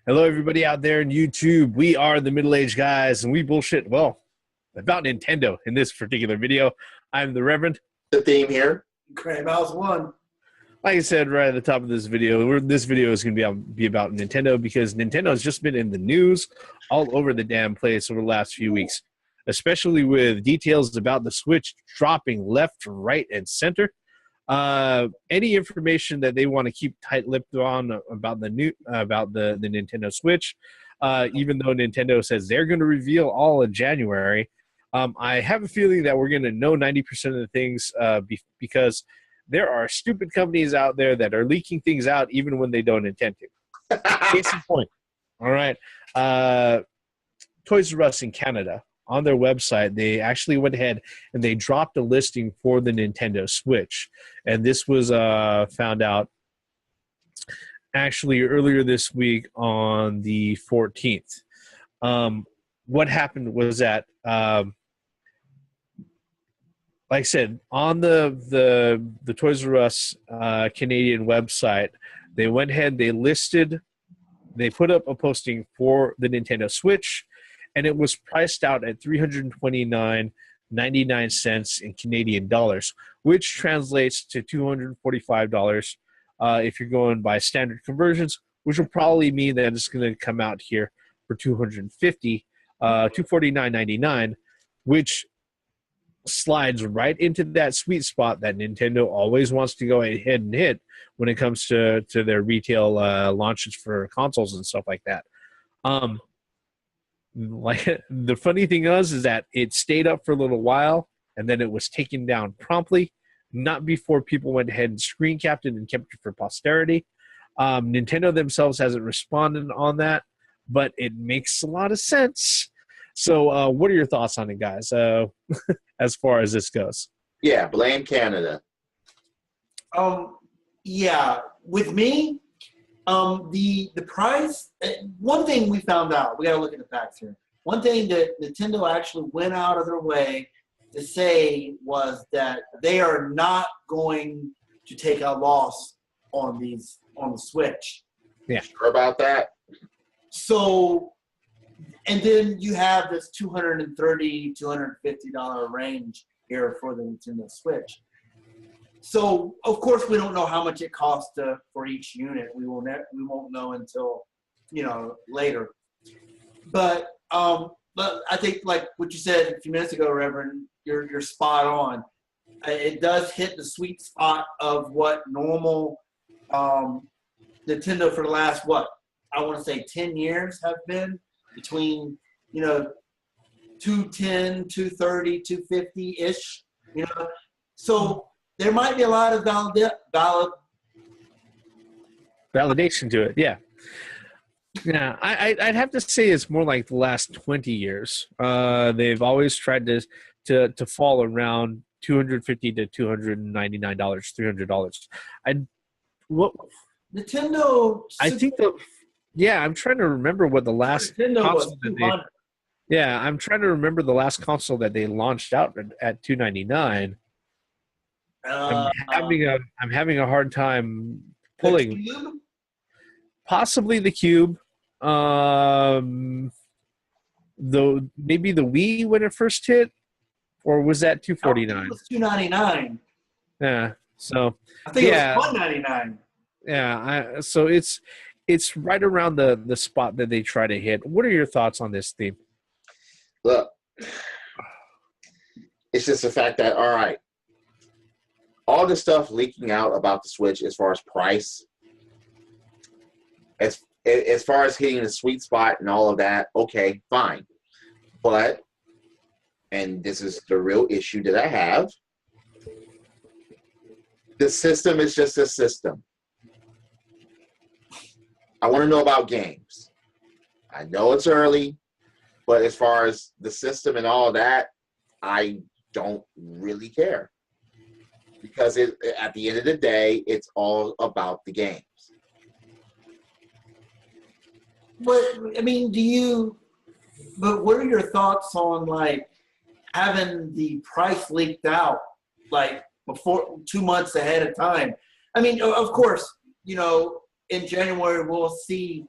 Hello, everybody out there in YouTube. We are the middle-aged guys, and we bullshit, well, about Nintendo in this particular video. I'm the Reverend. The theme here. Crab House 1. Like I said right at the top of this video, this video is going to be about Nintendo because Nintendo has just been in the news all over the damn place over the last few weeks, especially with details about the Switch dropping left, right, and center. Any information that they want to keep tight-lipped on about the Nintendo Switch, even though Nintendo says they're going to reveal all in January. I have a feeling that we're going to know 90% of the things because there are stupid companies out there that are leaking things out even when they don't intend to. Case in point. All right. Toys R Us in Canada, on their website, they actually went ahead and they dropped a listing for the Nintendo Switch. And this was found out actually earlier this week on the 14th. What happened was that, like I said, on the Toys R Us Canadian website, they went ahead, they put up a posting for the Nintendo Switch, and it was priced out at $329.99 in Canadian dollars, which translates to $245 if you're going by standard conversions, which will probably mean that it's going to come out here for $249.99, which slides right into that sweet spot that Nintendo always wants to go ahead and hit when it comes to their retail launches for consoles and stuff like that. Like the funny thing is that it stayed up for a little while and then it was taken down promptly, not before people went ahead and screen capped it and kept it for posterity. Nintendo themselves hasn't responded on that, but it makes a lot of sense. So what are your thoughts on it, guys, as far as this goes? Yeah, blame Canada. Yeah, with me, the price, one thing we found out, we got to look at the facts here. One thing that Nintendo actually went out of their way to say was that they are not going to take a loss on the Switch. Yeah. Sure about that? So, and then you have this $230, $250 range here for the Nintendo Switch. So, of course, we don't know how much it costs for each unit. We won't know until, later. But I think, like what you said a few minutes ago, Reverend, you're spot on. It does hit the sweet spot of what normal Nintendo for the last, I want to say 10 years have been. Between, 210, 230, 250-ish, So there might be a lot of validation to it, yeah. Yeah, I'd have to say it's more like the last 20 years. They've always tried to fall around $250 to $299, $300. Nintendo. I think Yeah, I'm trying to remember what the last console I'm trying to remember the last console that they launched out at $299. I'm having a hard time pulling. The Cube? Possibly the Cube. Maybe the Wii when it first hit, or was that $249? It was $299. Yeah. So I think it was $199. Yeah. So it's right around the spot that they try to hit. What are your thoughts on this theme? Look, it's just the fact that, all right, all the stuff leaking out about the Switch as far as price, as far as hitting the sweet spot and all of that, okay, fine. But, and this is the real issue that I have, the system is just a system. I want to know about games. I know it's early, but as far as the system and all that, I don't really care. Because at the end of the day, it's all about the games. But, but what are your thoughts on, having the price leaked out, before 2 months ahead of time? Of course, in January we'll see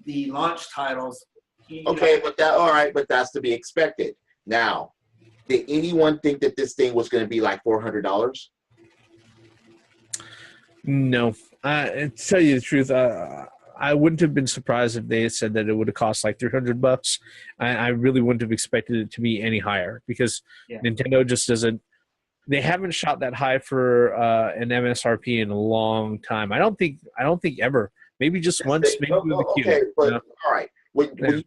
the launch titles. Okay, but that's to be expected. Now, did anyone think that this thing was going to be like $400? No, to tell you the truth, I wouldn't have been surprised if they had said that it would have cost like $300. I really wouldn't have expected it to be any higher because Nintendo just doesn't. They haven't shot that high for an MSRP in a long time. I don't think ever. Maybe just once. Maybe with the Q. Okay, but you know? all right. When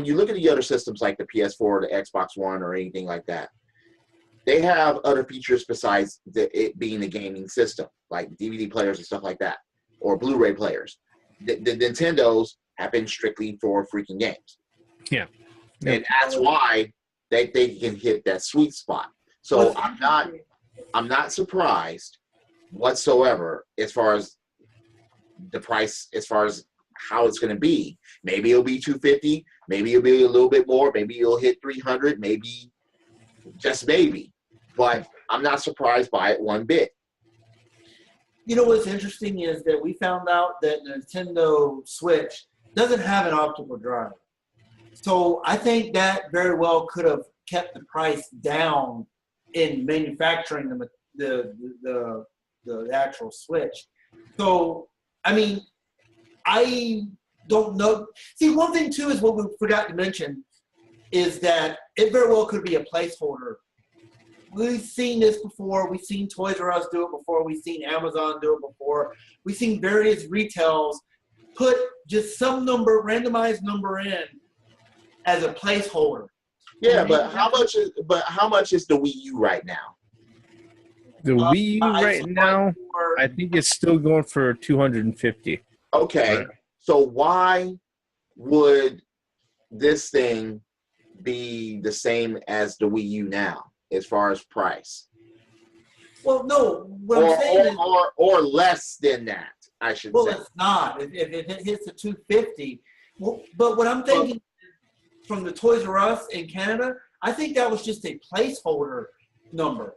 you look at the other systems like the PS4 or the Xbox One or anything like that, they have other features besides it being a gaming system, like DVD players and stuff like that, or Blu-ray players. The Nintendos have been strictly for freaking games. Yeah. And that's why they can hit that sweet spot. So I'm not surprised whatsoever as far as the price, as far as how it's going to be. Maybe it'll be $250, maybe it'll be a little bit more, maybe it'll hit $300, maybe just maybe. But I'm not surprised by it one bit. You know what's interesting is that we found out that Nintendo Switch doesn't have an optical drive. So I think that very well could have kept the price down in manufacturing the actual Switch. So, I mean, I don't know. See, one thing, too, is what we forgot to mention is that it very well could be a placeholder. We've seen this before. We've seen Toys R Us do it before. We've seen Amazon do it before. We've seen various retails put just some randomized number in as a placeholder. Yeah, but how much is the Wii U right now? The Wii U right now, I think it's still going for $250. Okay, right. So why would this thing be the same as the Wii U now, as far as price? Well, no. What I'm saying is, or less than that, I should say. Well, it's not. If it hits the $250, but what I'm thinking from the Toys R Us in Canada, I think that was just a placeholder number.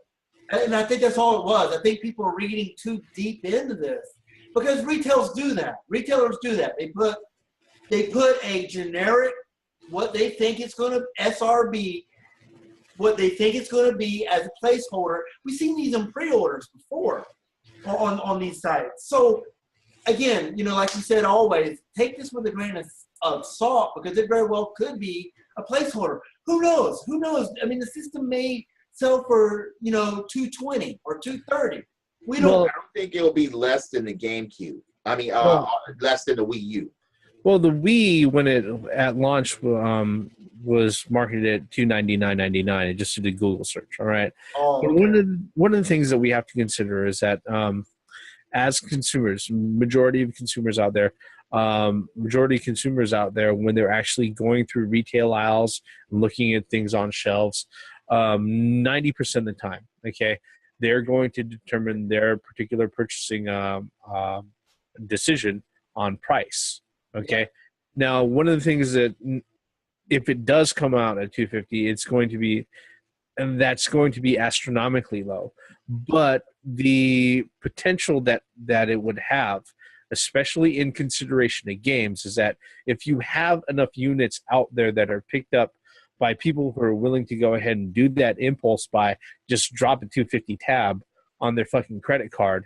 And I think that's all it was. I think people are reading too deep into this because retailers do that. They put a generic, what they think it's going to SRB, what they think it's going to be as a placeholder. We've seen these in pre-orders before on these sites. So again, like you said, always take this with a grain of salt because it very well could be a placeholder. Who knows? I mean, the system may sell for $220 or $230. I don't think it'll be less than the GameCube. I mean, less than the Wii U. Well, the Wii, when it at launch was marketed at $299.99, it just did a Google search. All right. Oh, okay. One of the things that we have to consider is that as consumers, majority of consumers out there, when they're actually going through retail aisles and looking at things on shelves, 90% of the time, okay, they're going to determine their particular purchasing decision on price. Okay. Yeah. Now, one of the things that if it does come out at $250, that's going to be astronomically low. But the potential that it would have, especially in consideration of games, is that if you have enough units out there that are picked up by people who are willing to go ahead and do that impulse buy, just drop a $250 tab on their fucking credit card,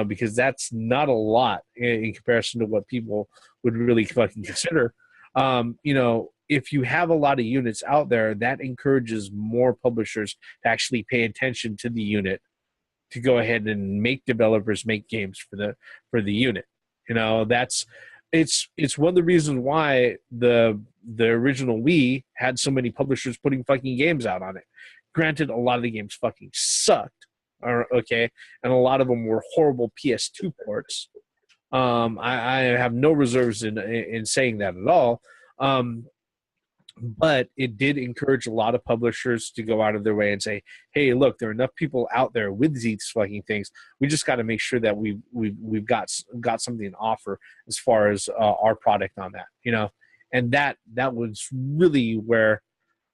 because that's not a lot in comparison to what people would really fucking consider. If you have a lot of units out there, that encourages more publishers to actually pay attention to the unit, to go ahead and make developers make games for the unit. It's one of the reasons why the original Wii had so many publishers putting fucking games out on it. Granted, a lot of the games fucking sucked, okay, and a lot of them were horrible PS2 ports. I have no reserves in saying that at all. But it did encourage a lot of publishers to go out of their way and say, hey, look, there are enough people out there with these fucking things. We just got to make sure that we've got something to offer as far as our product on that, and that was really where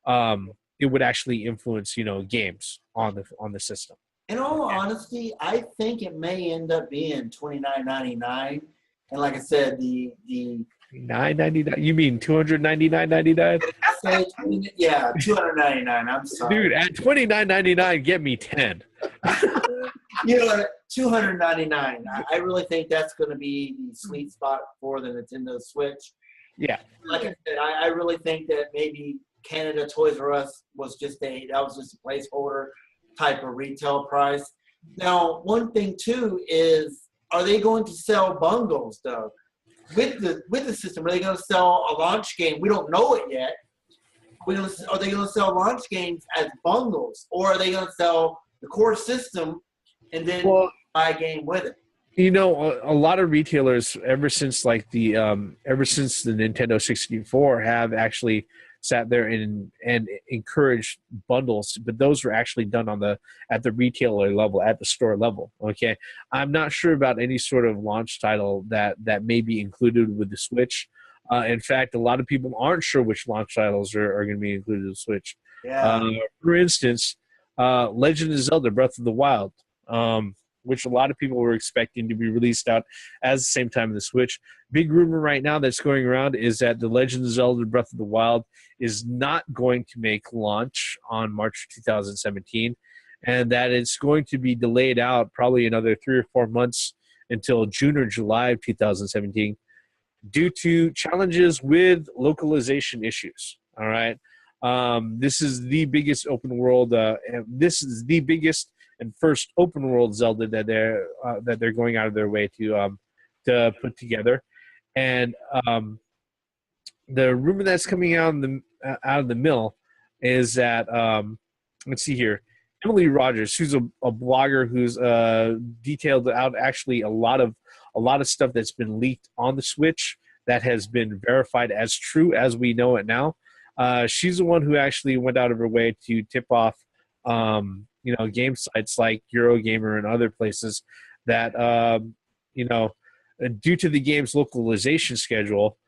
it would actually influence, games on the system. In all honesty, I think it may end up being $29.99. And like I said, the $9.99. You mean $299.99? Say 20, yeah, $299. I'm sorry, Dude. At $29.99, get me 10. You know what? $299. I really think that's going to be the sweet spot for the Nintendo Switch. Yeah. Like I said, I really think that maybe Canada Toys R Us was just a placeholder type of retail price. Now, one thing too is, are they going to sell bundles though with the system? Are they going to sell a launch game? We don't know it yet. Are they going to sell launch games as bundles, or are they going to sell the core system and then buy a game with it? You know, a lot of retailers, ever since the Nintendo 64, have actually sat there and encouraged bundles, but those were actually done at the retailer level, at the store level. Okay, I'm not sure about any sort of launch title that may be included with the Switch. In fact, a lot of people aren't sure which launch titles are going to be included in the Switch. Yeah. For instance, Legend of Zelda Breath of the Wild. Which a lot of people were expecting to be released out at the same time in the Switch. Big rumor right now that's going around is that The Legend of Zelda Breath of the Wild is not going to make launch on March 2017, and that it's going to be delayed out probably another 3 or 4 months until June or July of 2017 due to challenges with localization issues. All right. This is the biggest open world. This is the biggest and first open world Zelda that they're going out of their way to put together, and the rumor that's coming out of the mill is that let's see here, Emily Rogers, who's a blogger who's detailed out actually a lot of stuff that's been leaked on the Switch that has been verified as true as we know it now. She's the one who actually went out of her way to tip off game sites like Eurogamer and other places that, due to the game's localization schedule,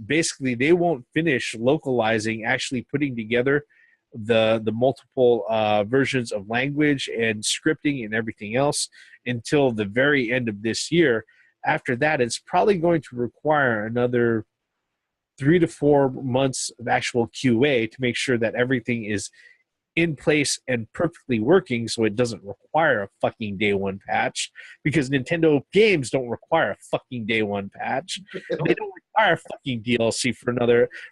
basically they won't finish localizing, actually putting together the multiple versions of language and scripting and everything else until the very end of this year. After that, it's probably going to require another 3 to 4 months of actual QA to make sure that everything is in place and perfectly working, so it doesn't require a fucking day one patch, because Nintendo games don't require a fucking day one patch. They don't require fucking DLC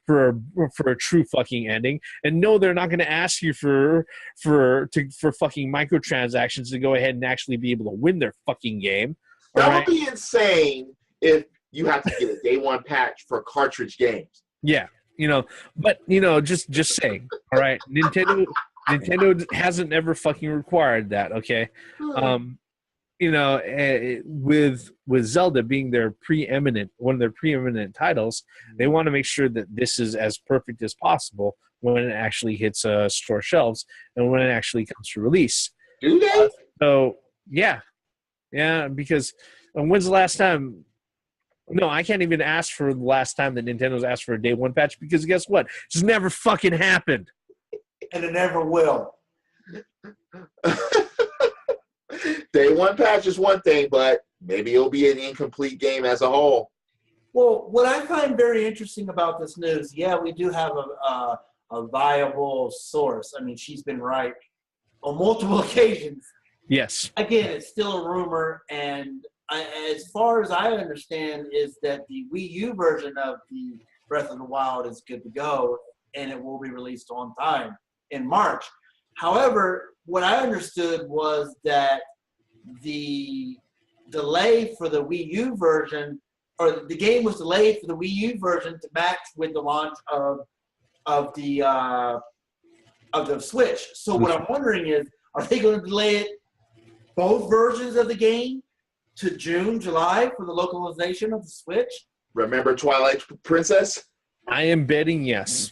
for a true fucking ending. And no, they're not going to ask you for fucking microtransactions to go ahead and actually be able to win their fucking game. That would be insane if you have to get a day one patch for cartridge games. Yeah. But just saying, all right, Nintendo hasn't ever fucking required that, okay? With Zelda being one of their preeminent titles, they want to make sure that this is as perfect as possible when it actually hits store shelves and when it actually comes to release. Do they? So yeah, because when's the last time? No, I can't even ask for the last time that Nintendo's asked for a day one patch, because guess what? It's just never fucking happened. And it never will. Day one patch is one thing, but maybe it'll be an incomplete game as a whole. Well, what I find very interesting about this news, we do have a viable source. I mean, she's been right on multiple occasions. Yes. Again, it's still a rumor, and as far as I understand, is that the Wii U version of the Breath of the Wild is good to go, and it will be released on time in March. However, what I understood was that the delay for the Wii U version, or the game was delayed for the Wii U version to match with the launch of the Switch. So what I'm wondering is, are they going to delay it, both versions of the game, to June, July for the localization of the Switch? Remember Twilight Princess? I am betting yes.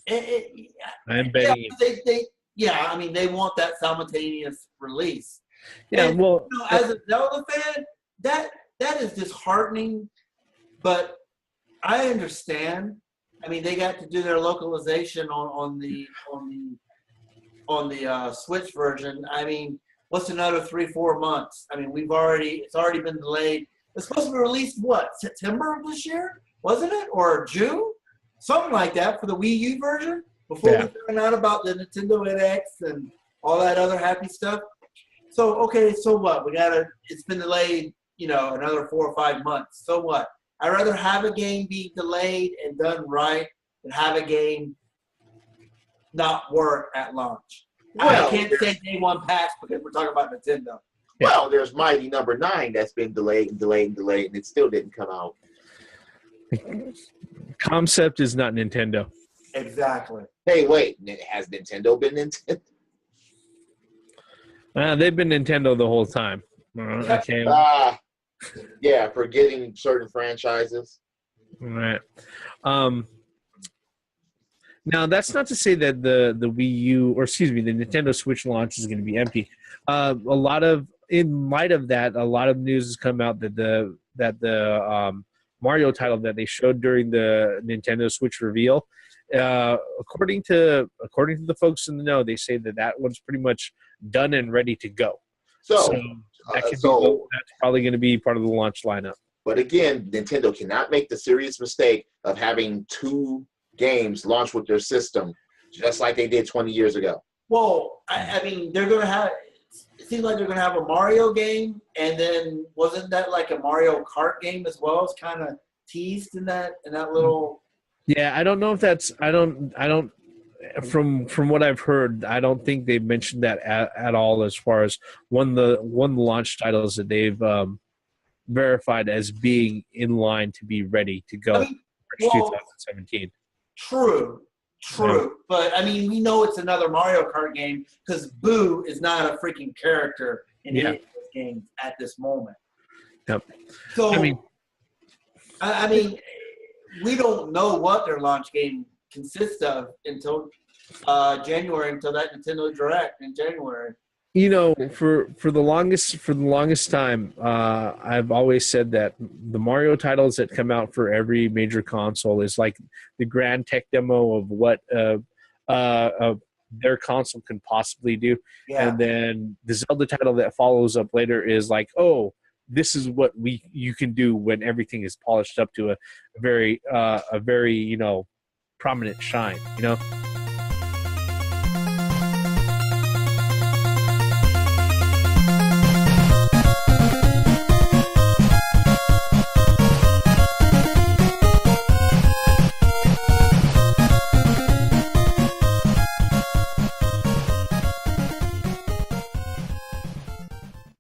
I am betting yes. They want that simultaneous release. Yeah, and, well, as a Zelda fan, that is disheartening, but I understand. I mean, they got to do their localization on the Switch version. I mean, what's another 3-4 months? I mean, it's already been delayed. It's supposed to be released, September of this year? wasn't it? Or June? Something like that for the Wii U version before we found out about the Nintendo NX and all that other happy stuff. So, okay, so what? It's been delayed, another 4 or 5 months. So what? I'd rather have a game be delayed and done right than have a game not work at launch. Well, I can't say day one patch because we're talking about Nintendo. Well, there's Mighty Number 9 that's been delayed, and it still didn't come out. Concept is not Nintendo. Exactly. Hey, wait. Has Nintendo been Nintendo? They've been Nintendo the whole time. Yeah, forgetting certain franchises. All right. Now, that's not to say that the Wii U, or excuse me, the Nintendo Switch launch is going to be empty. In light of that, a lot of news has come out that the Mario title that they showed during the Nintendo Switch reveal, according to the folks in the know, they say that one's pretty much done and ready to go. So that's probably going to be part of the launch lineup. But again, Nintendo cannot make the serious mistake of having 2 games launch with their system, just like they did 20 years ago. Well, I mean, they're going to have. It seems like they're going to have a Mario game, and then wasn't that like a Mario Kart game as well? It's kind of teased in that little. Yeah, I don't know if that's. I don't. From what I've heard, I don't think they've mentioned that at all as far as one of the launch titles that they've verified as being in line to be ready to go for 2017. True. But, I mean, we know it's another Mario Kart game because Boo is not a freaking character in any of those games at this moment. Yep. So, I mean, we don't know what their launch game consists of until January, until that Nintendo Direct in January. For the longest time, I've always said that the Mario titles that come out for every major console is like the grand tech demo of what their console can possibly do, and then the Zelda title that follows up later is like, oh, this is what you can do when everything is polished up to a very prominent shine.